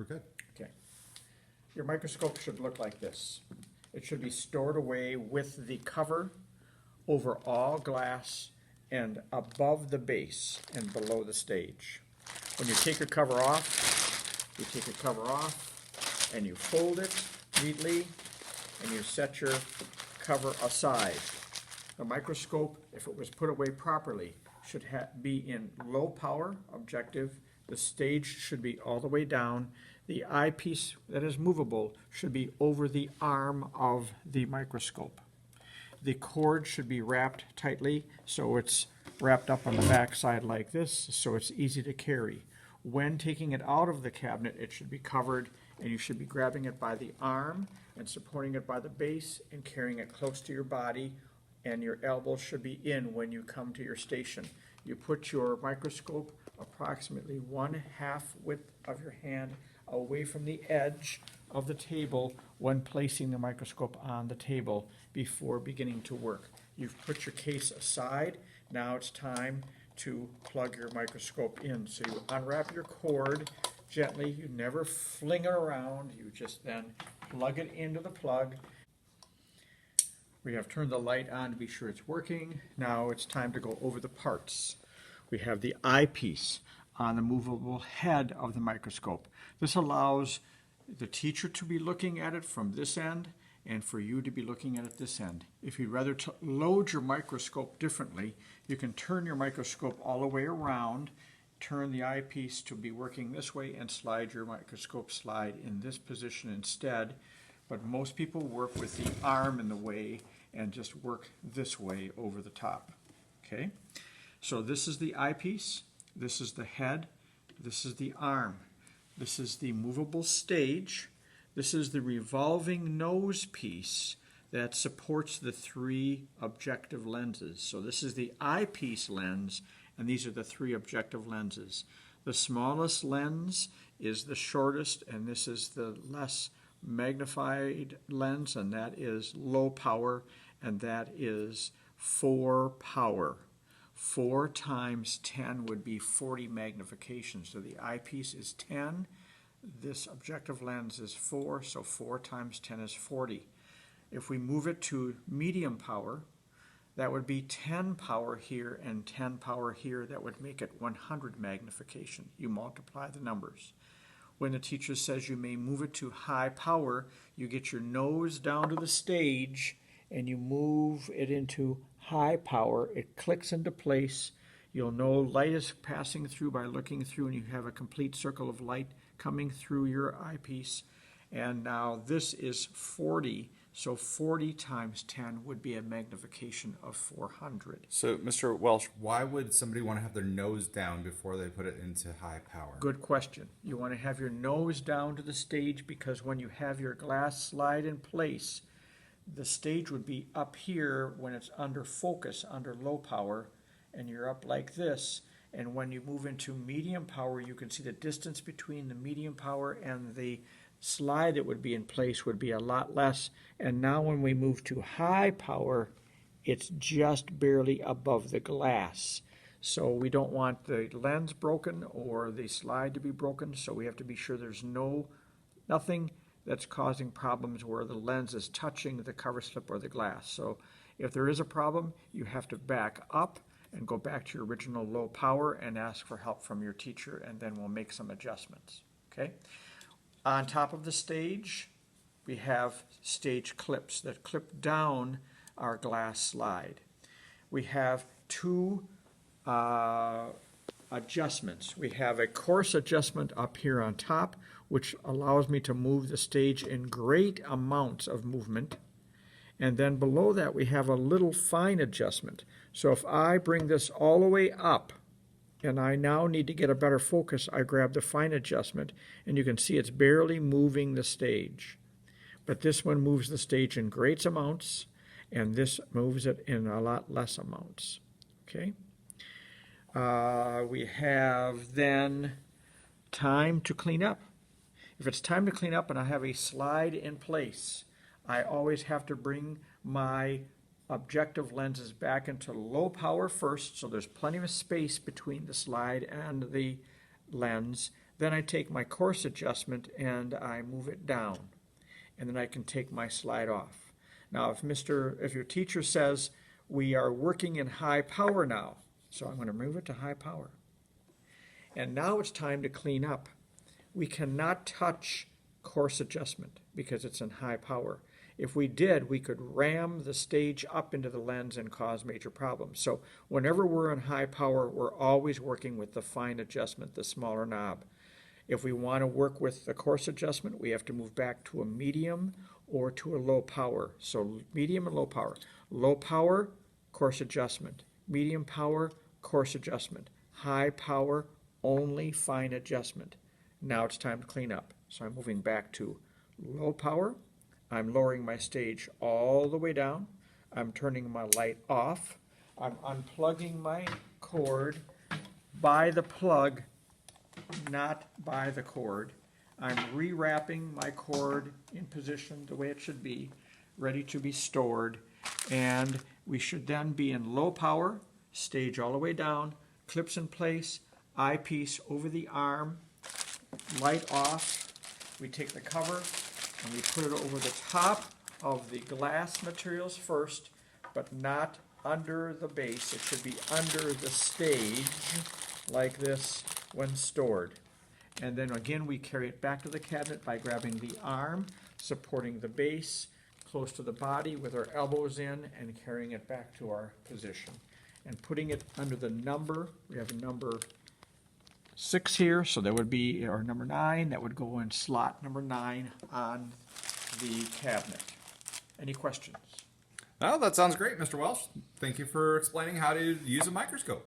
We're good. Okay. Your microscope should look like this. It should be stored away with the cover over all glass and above the base and below the stage. When you take your cover off, and you fold it neatly and you set your cover aside. The microscope, if it was put away properly, should be in low power objective. The stage should be all the way down. The eyepiece that is movable should be over the arm of the microscope. The cord should be wrapped tightly so it's wrapped up on the back side like this, so it's easy to carry. When taking it out of the cabinet, it should be covered, and you should be grabbing it by the arm and supporting it by the base and carrying it close to your body, and your elbow should be in when you come to your station. You put your microscope approximately 1/2 width of your hand away from the edge of the table when placing the microscope on the table before beginning to work. You've put your case aside. Now it's time to plug your microscope in. So you unwrap your cord gently. You never fling it around. You just then plug it into the plug. We have turned the light on to be sure it's working. Now it's time to go over the parts. We have the eyepiece on the movable head of the microscope. This allows the teacher to be looking at it from this end and for you to be looking at it this end. If you'd rather load your microscope differently, you can turn your microscope all the way around, turn the eyepiece to be working this way, and slide your microscope slide in this position instead. But most people work with the arm in the way and just work this way over the top. Okay? So this is the eyepiece, this is the head, this is the arm, this is the movable stage, this is the revolving nose piece that supports the 3 objective lenses. So this is the eyepiece lens, and these are the 3 objective lenses. The smallest lens is the shortest, and this is the less magnified lens, and that is low power, and that is 4 power. 4 times 10 would be 40 magnification. So the eyepiece is 10. This objective lens is 4, so 4 times 10 is 40. If we move it to medium power, that would be 10 power here and 10 power here. That would make it 100 magnification. You multiply the numbers. When the teacher says you may move it to high power, you get your nose down to the stage and you move it into high power. It clicks into place. You'll know light is passing through by looking through, and you have a complete circle of light coming through your eyepiece. And now this is 40, so 40 times 10 would be a magnification of 400. So, Mr. Welch, why would somebody want to have their nose down before they put it into high power? Good question. You want to have your nose down to the stage because when you have your glass slide in place, the stage would be up here when it's under focus, under low power, and you're up like this. And when you move into medium power, you can see the distance between the medium power and the slide that would be in place would be a lot less. And now when we move to high power, it's just barely above the glass. So we don't want the lens broken or the slide to be broken, so we have to be sure there's nothing that's causing problems where the lens is touching the cover slip or the glass. So if there is a problem, you have to back up and go back to your original low power and ask for help from your teacher, and then we'll make some adjustments. Okay? On top of the stage, we have stage clips that clip down our glass slide. We have 2 adjustments. We have a coarse adjustment up here on top, which allows me to move the stage in great amounts of movement. And then below that, we have a little fine adjustment. So if I bring this all the way up, and I now need to get a better focus, I grab the fine adjustment, and you can see it's barely moving the stage. But this one moves the stage in great amounts, and this moves it in a lot less amounts. Okay? We have then time to clean up. If it's time to clean up and I have a slide in place, I always have to bring my objective lenses back into low power first, so there's plenty of space between the slide and the lens. Then I take my course adjustment and I move it down. And then I can take my slide off. Now, if your teacher says we are working in high power now, so I'm going to move it to high power. And now it's time to clean up. We cannot touch course adjustment because it's in high power. If we did, we could ram the stage up into the lens and cause major problems. So whenever we're in high power, we're always working with the fine adjustment, the smaller knob. If we want to work with the course adjustment, we have to move back to a medium or to a low power. So medium and low power. Low power, course adjustment. Medium power, course adjustment. High power, only fine adjustment. Now it's time to clean up. So I'm moving back to low power. I'm lowering my stage all the way down. I'm turning my light off. I'm unplugging my cord by the plug, not by the cord. I'm rewrapping my cord in position the way it should be, ready to be stored. And we should then be in low power, stage all the way down, clips in place, eyepiece over the arm, light off. We take the cover and we put it over the top of the glass materials first, but not under the base. It should be under the stage like this when stored. And then again, we carry it back to the cabinet by grabbing the arm, supporting the base close to the body with our elbows in and carrying it back to our position. And putting it under the number, we have a number 6 here, so that would be our number 9. That would go in slot number 9 on the cabinet. Any questions? Oh, that sounds great, Mr. Welch. Thank you for explaining how to use a microscope.